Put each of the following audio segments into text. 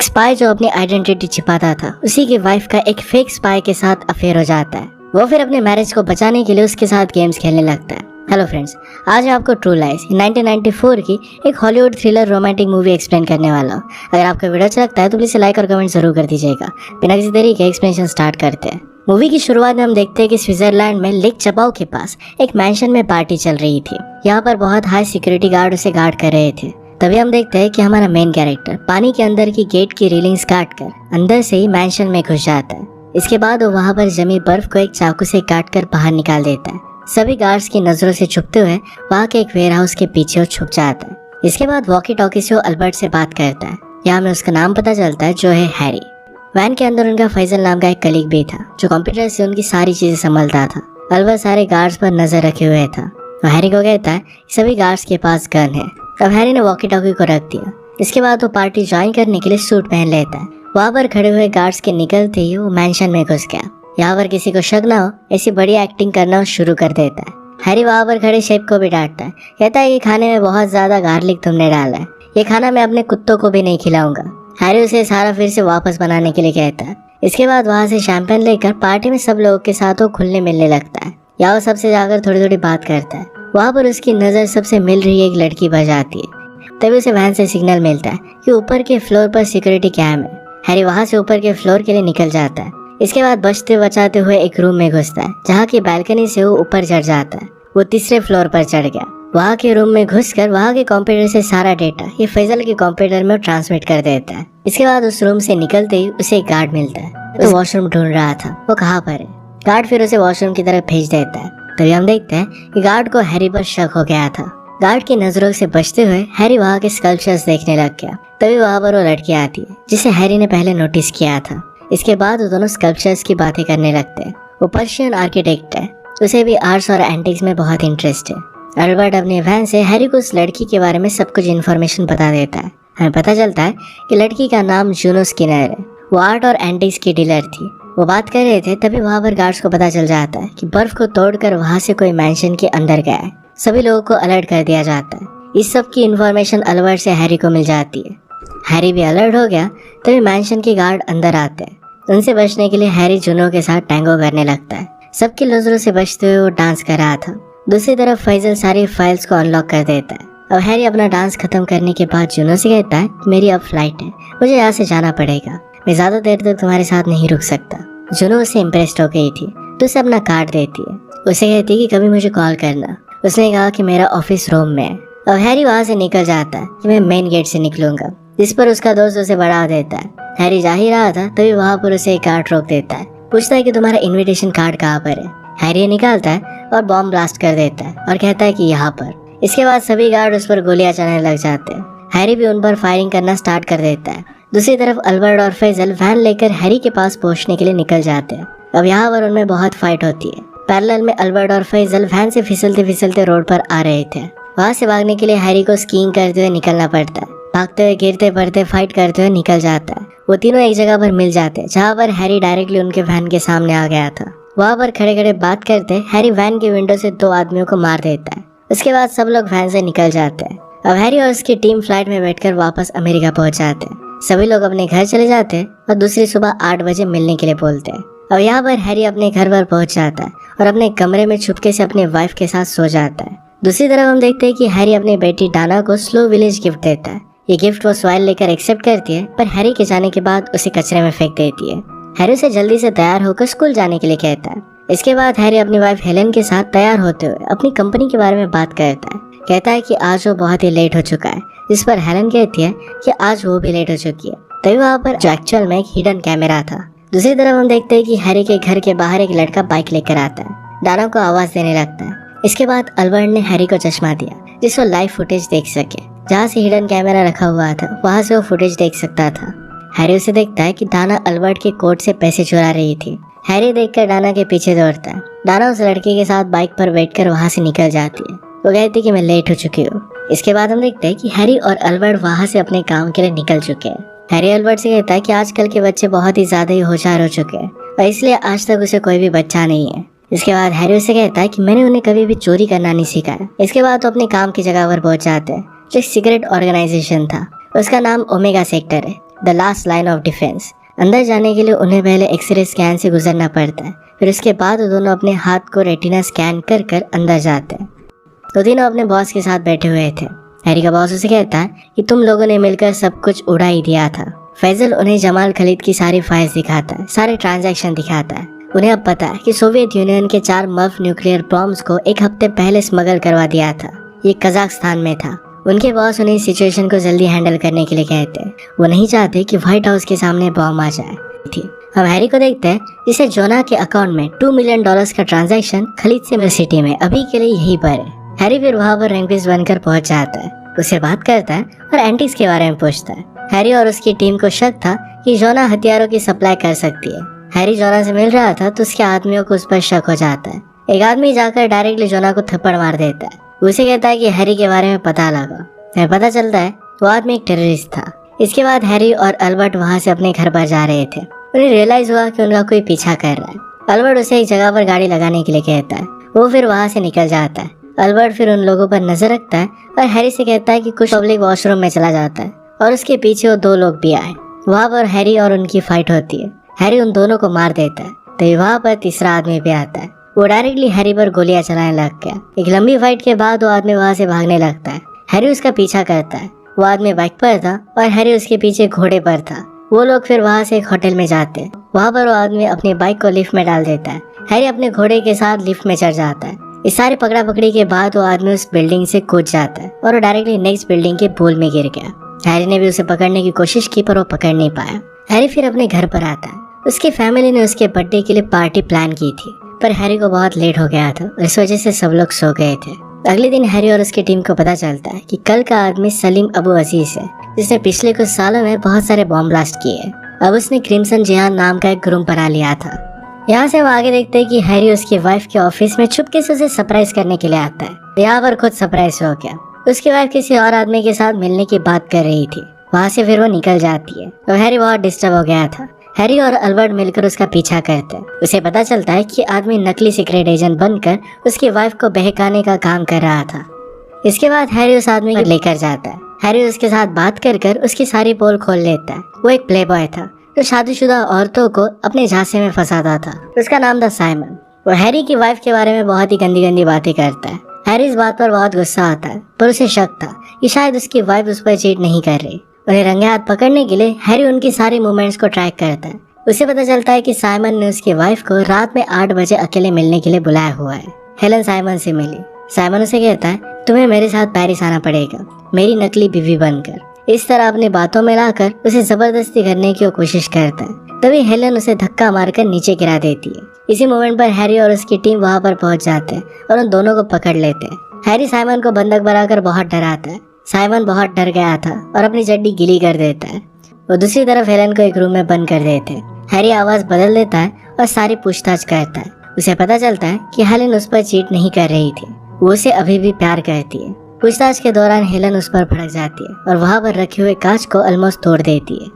एक स्पाई जो अपनी आइडेंटिटी छिपाता था, उसी की वाइफ का एक फेक स्पाई के साथ अफेयर हो जाता है। वो फिर अपने मैरिज को बचाने के लिए उसके साथ गेम्स खेलने लगता है। हेलो फ्रेंड्स, आज मैं आपको ट्रू लाइज 1994 की एक Hollywood thriller romantic movie explain करने वाला हूँ। अगर आपको वीडियो अच्छा लगता है तो प्लीज लाइक और कमेंट जरूर कर दीजिएगा। बिना किसी देरी के एक्सप्लेनेशन स्टार्ट करते हैं। मूवी की शुरुआत में हम देखते हैं कि स्विट्जरलैंड में लेक चपाओ के पास एक मैंशन में पार्टी चल रही थी। यहाँ पर बहुत हाई सिक्योरिटी गार्ड उसे गार्ड कर रहे थे। तभी हम देखते हैं कि हमारा मेन कैरेक्टर पानी के अंदर की गेट की रेलिंग्स काट कर अंदर से ही मैंशन में घुस जाता है। इसके बाद वो वहाँ पर जमी बर्फ को एक चाकू से काट कर बाहर निकाल देता है। सभी गार्ड्स की नजरों से छुपते हुए वहाँ के एक वेयर हाउस के पीछे वो छुप जाता है। इसके बाद वॉकी टॉकी से वो अल्बर्ट से बात करता है। यहाँ में उसका नाम पता चलता है जो है हैरी। वैन के अंदर उनका फैजल नाम का एक कलीग भी था जो कंप्यूटर से उनकी सारी चीजें संभालता था। अल्बर्ट सारे गार्ड्स पर नजर रखे हुए था। वो हैरी को कहता है सभी गार्ड्स के पास गन है। तब हैरी ने वॉकी टॉकी को रख दिया। इसके बाद वो पार्टी ज्वाइन करने के लिए सूट पहन लेता है। वहाँ पर खड़े हुए गार्ड्स के निकलते ही वो मैंशन में घुस गया। यहाँ पर किसी को शक ना हो ऐसी बड़ी एक्टिंग करना शुरू कर देता है। हैरी वहाँ पर खड़े शेफ को भी डांटता है। कहता है कि खाने में बहुत ज्यादा गार्लिक तुमने डाला है, ये खाना मैं अपने कुत्तों को भी नहीं खिलाऊंगा। हैरी उसे सारा फिर से वापस बनाने के लिए कहता है। इसके बाद वहाँ से शैंपेन लेकर पार्टी में सब लोगों के साथ वो खुलने मिलने लगता है। यहाँ वो सबसे जाकर थोड़ी थोड़ी बात करता है। वहाँ पर उसकी नज़र सबसे मिल रही एक लड़की बच जाती है। तभी उसे वैन से सिग्नल मिलता है कि ऊपर के फ्लोर पर सिक्योरिटी कैम है। हैरी वहाँ से ऊपर के फ्लोर के लिए निकल जाता है। इसके बाद बचते बचाते हुए एक रूम में घुसता है जहाँ की बालकनी से वो ऊपर चढ़ जाता है। वो तीसरे फ्लोर पर चढ़ गया। वहाँ के रूम में घुसकर वहाँ के कंप्यूटर से सारा डेटा ये फैजल के कंप्यूटर में ट्रांसमिट कर देता है। इसके बाद उस रूम से निकलते ही उसे एक गार्ड मिलता है तो वॉशरूम ढूंढ रहा था वो कहाँ पर है। गार्ड फिर उसे वॉशरूम की तरफ भेज देता है। तभी हम देखते हैं कि गार्ड को हैरी पर शक हो गया था। गार्ड की नजरों से बचते हुए हैरी वहाँ के स्कल्पचर्स देखने लग गया। तभी वहाँ पर वो लड़की आती है जिसे हैरी ने पहले नोटिस किया था। इसके बाद वो दोनों स्कल्पचर्स की बातें करने लगते हैं। वो पर्शियन आर्किटेक्ट है, उसे भी आर्ट्स और एंटिक्स में बहुत इंटरेस्ट है। अल्बर्ट अपने वैन से हैरी को उस लड़की के बारे में सब कुछ इन्फॉर्मेशन बता देता है। हमें पता चलता है कि लड़की का नाम जूनो स्किनर है। वो आर्ट और एंटिक्स की डीलर थी। वो बात कर रहे थे तभी वहाँ पर गार्ड्स को पता चल जाता है कि बर्फ को तोड़कर वहाँ से कोई मैंशन के अंदर गया है। सभी लोगों को अलर्ट कर दिया जाता है। इस सब की इन्फॉर्मेशन अल्बर्ट से हैरी को मिल जाती है। हैरी भी अलर्ट हो गया। तभी मैंशन के गार्ड अंदर आते हैं। उनसे बचने के लिए हैरी जूनो के साथ टैंगो करने लगता है। सबकी नजरों से बचते हुए वो डांस कर रहा था। दूसरी तरफ फैजल सारी फाइल्स को अनलॉक कर देता है। अब हैरी अपना डांस खत्म करने के बाद जूनो से कहता है मेरी अब फ्लाइट है, मुझे यहाँ से जाना पड़ेगा, मैं ज्यादा देर तक तुम्हारे साथ नहीं रुक सकता। जूनो उससे इम्प्रेस्ड हो गई थी तो उसे अपना कार्ड देती है। उसे कहती है कि कभी मुझे कॉल करना। उसने कहा कि मेरा ऑफिस रूम में है। अब हैरी वहाँ से निकल जाता है कि मैं मेन गेट से निकलूंगा, जिस पर उसका दोस्त उसे बढ़ा देता है। हैरी जा ही रहा था तभी वहाँ पर उसे एक गार्ड रोक देता है। पूछता है कि तुम्हारा इनविटेशन कार्ड कहाँ पर है। हैरी निकालता है और बॉम्ब ब्लास्ट कर देता है और कहता है कि यहाँ पर। इसके बाद सभी गार्ड उस पर गोलियां चलाने लग जाते हैं। हैरी भी उन पर फायरिंग करना स्टार्ट कर देता है। दूसरी तरफ अल्बर्ट और फैजल वैन लेकर हैरी के पास पहुंचने के लिए निकल जाते हैं। अब यहाँ पर उनमें बहुत फाइट होती है। पैरेलल में अल्बर्ट और फैजल वैन से फिसलते फिसलते रोड पर आ रहे थे। वहाँ से भागने के लिए हैरी को स्कीइंग करते हुए निकलना पड़ता है। भागते हुए गिरते पड़ते फाइट करते हुए निकल जाता है। वो तीनों एक जगह पर मिल जाते हैं जहाँ पर हैरी डायरेक्टली उनके वैन के सामने आ गया था। वहाँ पर खड़े खड़े बात करते हैरी वैन के विंडो से 2 आदमियों को मार देता है। उसके बाद सब लोग वैन से निकल जाते हैं। अब हैरी और उसकी टीम फ्लाइट में बैठकर वापस अमेरिका पहुंच जाते हैं। सभी लोग अपने घर चले जाते हैं और दूसरी सुबह 8 बजे मिलने के लिए बोलते हैं। अब यहाँ पर हैरी अपने घर पर पहुंच जाता है और अपने कमरे में छुपके से अपनी वाइफ के साथ सो जाता है। दूसरी तरफ हम देखते हैं कि हैरी अपनी बेटी डाना को स्लो विलेज गिफ्ट देता है। ये गिफ्ट वो स्वाइल लेकर एक्सेप्ट करती है पर हैरी के जाने के बाद उसे कचरे में फेंक देती है। हैरी से जल्दी से तैयार होकर स्कूल जाने के लिए कहता है। इसके बाद हैरी अपनी वाइफ हेलेन के साथ तैयार होते हुए अपनी कंपनी के बारे में बात करता है। कहता है कि आज वो बहुत ही लेट हो चुका है, जिस पर हेलेन कहती है कि आज वो भी लेट हो चुकी है। तभी वहाँ पर जो एक्चुअल में एक हिडन कैमरा था। दूसरी तरफ हम देखते हैं कि हैरी के घर के बाहर एक लड़का बाइक लेकर आता है। डाना को आवाज देने लगता है। इसके बाद अल्बर्ट ने हैरी को चश्मा दिया जिससे लाइव फुटेज देख सके। जहाँ से हिडन कैमरा रखा हुआ था वहाँ से वो फुटेज देख सकता था। हैरी उसे देखता है कि डाना अल्बर्ट के कोट से पैसे चुरा रही थी। हैरी देखकर डाना के पीछे दौड़ता है। डाना उस लड़के के साथ बाइक पर बैठकर वहाँ से निकल जाती है। वो कहती है कि मैं लेट हो चुकी हूँ। इसके बाद हम देखते हैं कि हैरी और अल्बर्ट वहाँ से अपने काम के लिए निकल चुके हैं। हैरी अल्बर्ट से कहता है कि आजकल के बच्चे बहुत ही ज्यादा ही होशियार हो चुके हैं और इसलिए आज तक उसे कोई भी बच्चा नहीं है। इसके बाद हैरी उसे कहता है कि मैंने उन्हें कभी भी चोरी करना नहीं सिखाया। इसके बाद तो अपने काम की जगह पर पहुंच जाते हैं जो एक सीक्रेट ऑर्गेनाइजेशन था। उसका नाम ओमेगा सेक्टर है। The last line of defence. अंदर जाने के लिए उन्हें पहले एक्सरे स्कैन से गुजरना पड़ता है, फिर उसके बाद वो दोनों अपने हाथ को रेटिना स्कैन कर कर अंदर जाते हैं। तो तीनों अपने बॉस के साथ बैठे हुए थे। हैरी का बॉस उसे कहता है कि तुम लोगों ने मिलकर सब कुछ उड़ा ही दिया था। फैजल उन्हें जमाल खलीद की सारी फाइल्स दिखाता है, सारे ट्रांजैक्शन दिखाता है। उन्हें अब पता है कि सोवियत यूनियन के 4 मर्फ न्यूक्लियर बॉम्ब्स को एक हफ्ते पहले स्मगल करवा दिया था। ये कजाकिस्तान में था। उनके बॉस उन्हें इस सिचुएशन को जल्दी हैंडल करने के लिए कहते हैं। वो नहीं चाहते कि व्हाइट हाउस के सामने बॉम्ब आ जाए थी। हम हैरी को देखते हैं जिसे जोना के अकाउंट में $2 मिलियन का ट्रांजैक्शन खलीद से सिटी में अभी के लिए यहीं पर है। हैरी फिर वहाँ पर रैंकविस बनकर पहुंच जाता है, उससे बात करता है और एंटीज के बारे में पूछता है। हैरी और उसकी टीम को शक था कि जोना हथियारों की सप्लाई कर सकती है। हैरी जोना से मिल रहा था तो उसके आदमियों को उस पर शक हो जाता है। एक आदमी जाकर डायरेक्टली जोना को थप्पड़ मार देता है। उसे कहता है कि हैरी के बारे में पता लगा। पता चलता है वो आदमी एक टेररिस्ट था। इसके बाद हैरी और अल्बर्ट वहाँ से अपने घर पर जा रहे थे। उन्हें रियलाइज हुआ कि उनका कोई पीछा कर रहा है। अल्बर्ट उसे एक जगह पर गाड़ी लगाने के लिए कहता है। वो फिर वहाँ से निकल जाता है। अल्बर्ट फिर उन लोगों पर नजर रखता है और हैरी से कहता है कि कुछ पब्लिक वॉशरूम में चला जाता है और उसके पीछे वो 2 लोग भी आए। वहाँ पर हैरी और उनकी फाइट होती है। हैरी उन दोनों को मार देता है। तो वहाँ पर तीसरा आदमी भी आता है। वो डायरेक्टली हैरी पर गोलियां चलाने लग गया। एक लंबी फाइट के बाद वो आदमी वहाँ से भागने लगता है। हैरी उसका पीछा करता है। वो आदमी बाइक पर था और हैरी उसके पीछे घोड़े पर था। वो लोग फिर वहाँ से एक होटल में जाते हैं। वहाँ पर वो आदमी अपनी बाइक को लिफ्ट में डाल देता है। हैरी अपने घोड़े के साथ लिफ्ट में चढ़ जाता है। इस सारी पकड़ा पकड़ी के बाद वो आदमी उस बिल्डिंग से कूद जाता है और वो डायरेक्टली नेक्स्ट बिल्डिंग के पूल में गिर गया। हैरी ने भी उसे पकड़ने की कोशिश की पर वो पकड़ नहीं पाया। हैरी फिर अपने घर पर आता है। उसकी फैमिली ने उसके बर्थडे के लिए पार्टी प्लान की थी पर हैरी को बहुत लेट हो गया था और इस वजह से सब लोग सो गए थे। अगले दिन हैरी और उसकी टीम को पता चलता है कि कल का आदमी सलीम अबू अजीज है, जिसने पिछले कुछ सालों में बहुत सारे बॉम्ब ब्लास्ट किए। अब उसने क्रिम्सन जिहान नाम का एक ग्रुप बना लिया था। यहाँ से हम आगे देखते हैं कि हैरी उसकी वाइफ के ऑफिस में चुपके से उसे सरप्राइज करने के लिए आता है। यहाँ पर खुद सरप्राइज हो गया। उसकी वाइफ किसी और आदमी के साथ मिलने की बात कर रही थी। वहाँ से फिर वो निकल जाती है और हैरी बहुत डिस्टर्ब हो गया था। हैरी और अल्बर्ट मिलकर उसका पीछा करते हैं। उसे पता चलता है कि आदमी नकली सीक्रेट एजेंट बनकर उसकी वाइफ को बहकाने का काम कर रहा था। इसके बाद हैरी उस आदमी को लेकर जाता है। हैरी उसके साथ बात कर कर उसकी सारी पोल खोल लेता है। वो एक प्लेबॉय था जो शादीशुदा औरतों को अपने झांसे में फंसाता था। उसका नाम था साइमन। वो हैरी की वाइफ के बारे में बहुत ही गंदी गंदी बातें करता है। हैरी इस बात पर बहुत गुस्सा आता है पर उसे शक था कि शायद उसकी वाइफ उस पर चीट नहीं कर रही। उन्हें रंगे हाथ पकड़ने के लिए हैरी उनकी सारी मूवमेंट्स को ट्रैक करता है। उसे पता चलता है कि साइमन ने उसकी वाइफ को रात में 8 बजे अकेले मिलने के लिए बुलाया हुआ है। हेलन साइमन से मिली। साइमन उसे कहता है तुम्हें मेरे साथ पेरिस आना पड़ेगा, मेरी नकली बीवी बनकर। इस तरह अपनी बातों में लाकर उसे जबरदस्ती करने की कोशिश करता है। तभी हेलन उसे धक्का मारकर नीचे गिरा देती है। इसी मोमेंट पर हैरी और उसकी टीम वहाँ पर पहुँच जाते हैं और उन दोनों को पकड़ लेते हैं। हैरी साइमन को बंधक बनाकर बहुत डराता है। साइमन बहुत डर गया था और अपनी चड्डी गीली कर देता है। वो दूसरी तरफ हेलन को एक रूम में बंद कर देते हैं। हैरी आवाज बदल देता है और सारी पूछताछ करता है। उसे पता चलता है कि हेलन उस पर चीट नहीं कर रही थी, वो उसे अभी भी प्यार करती है। पूछताछ के दौरान हेलन उस पर भड़क जाती है और वहाँ पर रखे हुए कांच को ऑलमोस्ट तोड़ देती है।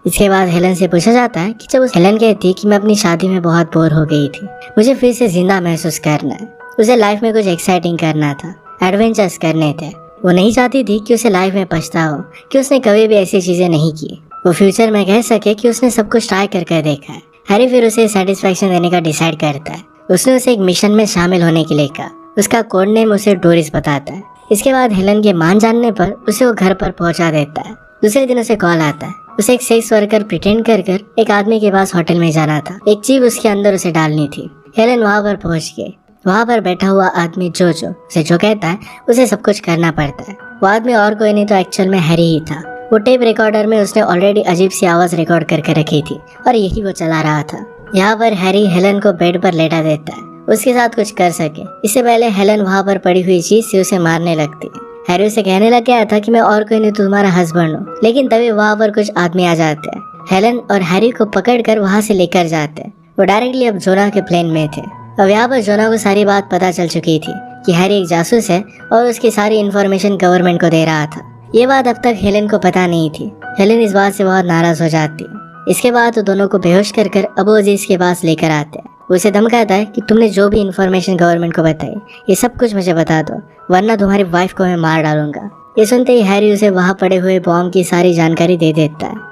इसके बाद हेलन से पूछा जाता है कि जब हेलन कहती है कि मैं अपनी शादी में बहुत बोर हो गई थी, मुझे फिर से जिंदा महसूस करना है। उसे लाइफ में कुछ एक्साइटिंग करना था, एडवेंचर्स करने थे। वो नहीं चाहती थी कि उसे लाइफ में पछतावा हो कि उसने कभी भी ऐसी चीजें नहीं की। वो फ्यूचर में कह सके कि उसने सब कुछ ट्राई करके देखा है। हैरी फिर उसे सेटिस्फैक्शन देने का डिसाइड करता है। उसने उसे एक मिशन में शामिल होने के लिए कहा। उसका कोड नेम उसे डोरिस बताता है। इसके बाद हेलन के मान जानने पर उसे वो घर पर पहुंचा देता है। दूसरे दिन उसे कॉल आता है। उसे एक सेक्स वर्कर प्रिटेंड कर कर एक आदमी के पास होटल में जाना था। एक चीज उसके अंदर उसे डालनी थी। हेलन वहाँ पर पहुंच गई। वहाँ पर बैठा हुआ आदमी जोजो उसे जो कहता है उसे सब कुछ करना पड़ता है। वो आदमी और कोई नहीं तो एक्चुअल में हैरी ही था। वो टेप रिकॉर्डर में उसने ऑलरेडी अजीब सी आवाज रिकॉर्ड करके रखी थी और यही वो चला रहा था। यहाँ पर हैरी हेलन को बेड पर लेटा देता है, उसके साथ कुछ कर सके। इससे पहले हेलन वहाँ पर पड़ी हुई चीज से उसे मारने लगती है। हैरी उसे कहने लग गया था कि मैं और कोई नहीं तुम्हारा हस्बैंड हूँ, लेकिन तभी वहाँ पर कुछ आदमी आ जाते हैं। हेलन और हैरी को पकड़कर वहाँ से लेकर जाते हैं। वो डायरेक्टली अब जोना के प्लेन में थे। अब यहाँ पर जोना को सारी बात पता चल चुकी थी कि हैरी एक जासूस है और उसकी सारी इन्फॉर्मेशन गवर्नमेंट को दे रहा था। ये बात अब तक हेलन को पता नहीं थी। हेलन इस बात से बहुत नाराज हो जाती है। इसके बाद वो दोनों को बेहोश कर कर अबू अजीज के पास लेकर आते हैं। वो उसे धमकाता है कि तुमने जो भी इन्फॉर्मेशन गवर्नमेंट को बताई ये सब कुछ मुझे बता दो, वरना तुम्हारी वाइफ को मैं मार डालूंगा। ये सुनते ही हैरी उसे वहाँ पड़े हुए बॉम्ब की सारी जानकारी दे देता है।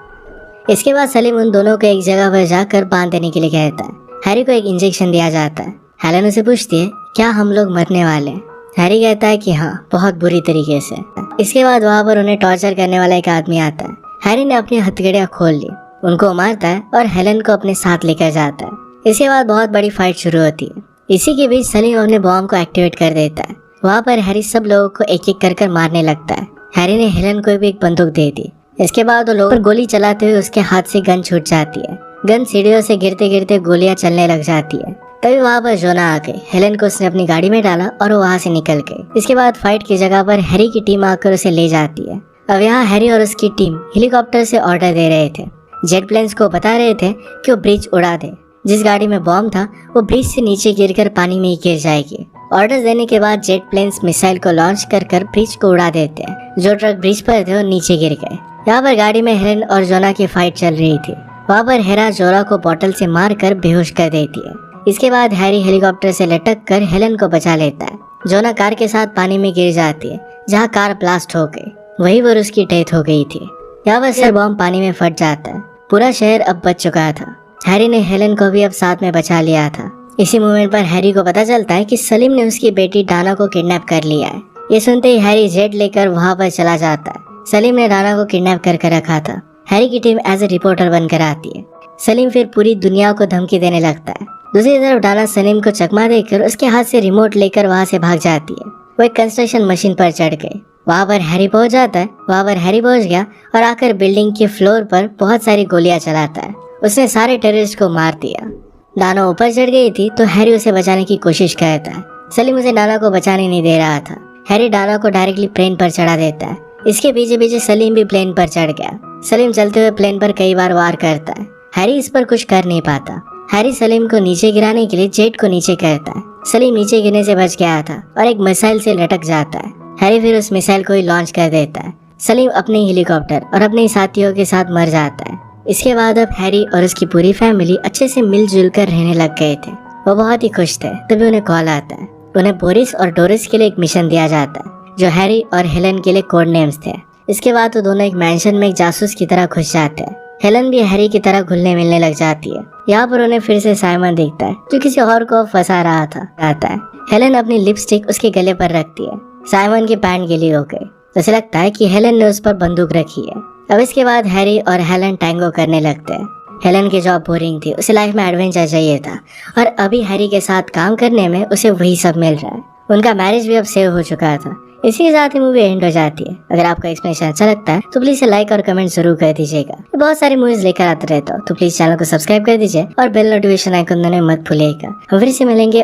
इसके बाद सलीम उन दोनों को एक जगह पर जाकर बांध देने के लिए कहता है। हैरी को एक इंजेक्शन दिया जाता है। हेलन उसे पूछती है क्या हम लोग मरने वाले हैं? हैरी कहता है कि हाँ, बहुत बुरी तरीके से। इसके बाद वहाँ पर उन्हें टॉर्चर करने वाला एक आदमी आता है। हैरी ने अपनी हथकड़ियाँ खोल ली, उनको मारता है और हेलन को अपने साथ लेकर जाता है। इसके बाद बहुत बड़ी फाइट शुरू होती है। इसी के बीच सलीम अपने बॉम्ब को एक्टिवेट कर देता है। वहाँ पर हैरी सब लोगों को एक एक कर मारने लगता है। हैरी ने हेलन को भी एक बंदूक दे दी। इसके बाद वो लोगों पर गोली चलाते हुए उसके हाथ से गन छूट जाती है। गन सीढ़ियों से गिरते गिरते गोलियां चलने लग जाती है। तभी वहाँ पर जोना आ गई। हेलन को उसने अपनी गाड़ी में डाला और वो वहाँ से निकल गई। इसके बाद फाइट की जगह पर हैरी की टीम आकर उसे ले जाती है। अब यहाँ हैरी और उसकी टीम हेलीकॉप्टर से ऑर्डर दे रहे थे। जेट प्लेन्स को बता रहे थे कि वो ब्रिज उड़ा दे। जिस गाड़ी में बॉम्ब था वो ब्रिज से नीचे गिरकर पानी में ही गिर जाएगी। ऑर्डर देने के बाद जेट प्लेन्स मिसाइल को लॉन्च कर ब्रिज को उड़ा देते हैं। जो ट्रक ब्रिज पर थे वो नीचे गिर गए। यहाँ पर गाड़ी में हेलन और जोना की फाइट चल रही थी। वहाँ पर हेरा जोरा को बोतल से मारकर बेहोश कर देती है। इसके बाद हैरी हेलीकॉप्टर से लटक कर हेलन को बचा लेता है। जोना कार के साथ पानी में गिर जाती है, जहाँ कार ब्लास्ट हो गई। वहीं पर उसकी डेथ हो गई थी। यहाँ पर सर बॉम्ब पानी में फट जाता है। पूरा शहर अब बच चुका था। हैरी ने हेलन को भी अब साथ में बचा लिया था। इसी मोमेंट पर हैरी को पता चलता है कि सलीम ने उसकी बेटी डाना को किडनैप कर लिया है। ये सुनते ही हैरी जेट लेकर वहाँ पर चला जाता है। सलीम ने डाना को किडनैप कर रखा था। हैरी की टीम एज ए रिपोर्टर बनकर आती है। सलीम फिर पूरी दुनिया को धमकी देने लगता है। दूसरी तरफ डाना सलीम को चकमा देकर उसके हाथ से रिमोट लेकर वहाँ से भाग जाती है। वो एक कंस्ट्रक्शन मशीन पर चढ़ गई। वहाँ पर हैरी पहुँच जाता है। वहाँ पर हैरी पहुँच गया और आकर बिल्डिंग के फ्लोर पर बहुत सारी गोलियां चलाता है। उसने सारे टेररिस्ट को मार दिया। डाना ऊपर चढ़ गई थी तो हैरी उसे बचाने की कोशिश करता है। सलीम उसे डाना को बचाने नहीं दे रहा था। हैरी डाना को डायरेक्टली प्लेन पर चढ़ा देता है। इसके पीछे पीछे सलीम भी प्लेन पर चढ़ गया। सलीम चलते हुए प्लेन पर कई बार वार करता है। हैरी इस पर कुछ कर नहीं पाता। हैरी सलीम को नीचे गिराने के लिए जेट को नीचे करता है। सलीम नीचे गिरने से बच गया था और एक मिसाइल से लटक जाता है। हैरी फिर उस मिसाइल को ही लॉन्च कर देता है। सलीम अपने हेलीकॉप्टर और अपने साथियों के साथ मर जाता है। इसके बाद अब हैरी और उसकी पूरी फैमिली अच्छे से मिलजुल कर रहने लग गए थे। वो बहुत ही खुश थे। तभी उन्हें कॉल आता है। उन्हें बोरिस और डोरिस के लिए एक मिशन दिया जाता है जो हैरी और हेलन के लिए कोड नेम्स थे। इसके बाद वो दोनों एक मैंशन में एक जासूस की तरह घुस जाते हैं। हेलन भी हैरी की तरह घुलने मिलने लग जाती है। यहाँ पर उन्हें फिर से साइमन दिखता है जो किसी और को फंसा रहा था। आता है। हेलन अपनी लिपस्टिक उसके गले पर रखती है। साइमन की पैंट गीली हो गई। उसे लगता है कि हेलन ने उस पर बंदूक रखी है। अब इसके बाद हैरी और हेलन टैंगो करने लगते हैं। हेलन की जॉब बोरिंग थी। उसे लाइफ में एडवेंचर चाहिए था और अभी हैरी के साथ काम करने में उसे वही सब मिल रहा है। उनका मैरिज भी अब सेव हो चुका था। इसी के साथ ही मूवी एंड हो जाती है। अगर आपको एक्सप्लेनेशन अच्छा लगता है तो प्लीज इसे लाइक और कमेंट जरूर कर दीजिएगा। बहुत सारी मूवीज लेकर आते रहता हूँ तो प्लीज चैनल को सब्सक्राइब कर दीजिए और बेल नोटिफिकेशन आइकन दबाना मत भूलिएगा। हम फिर से मिलेंगे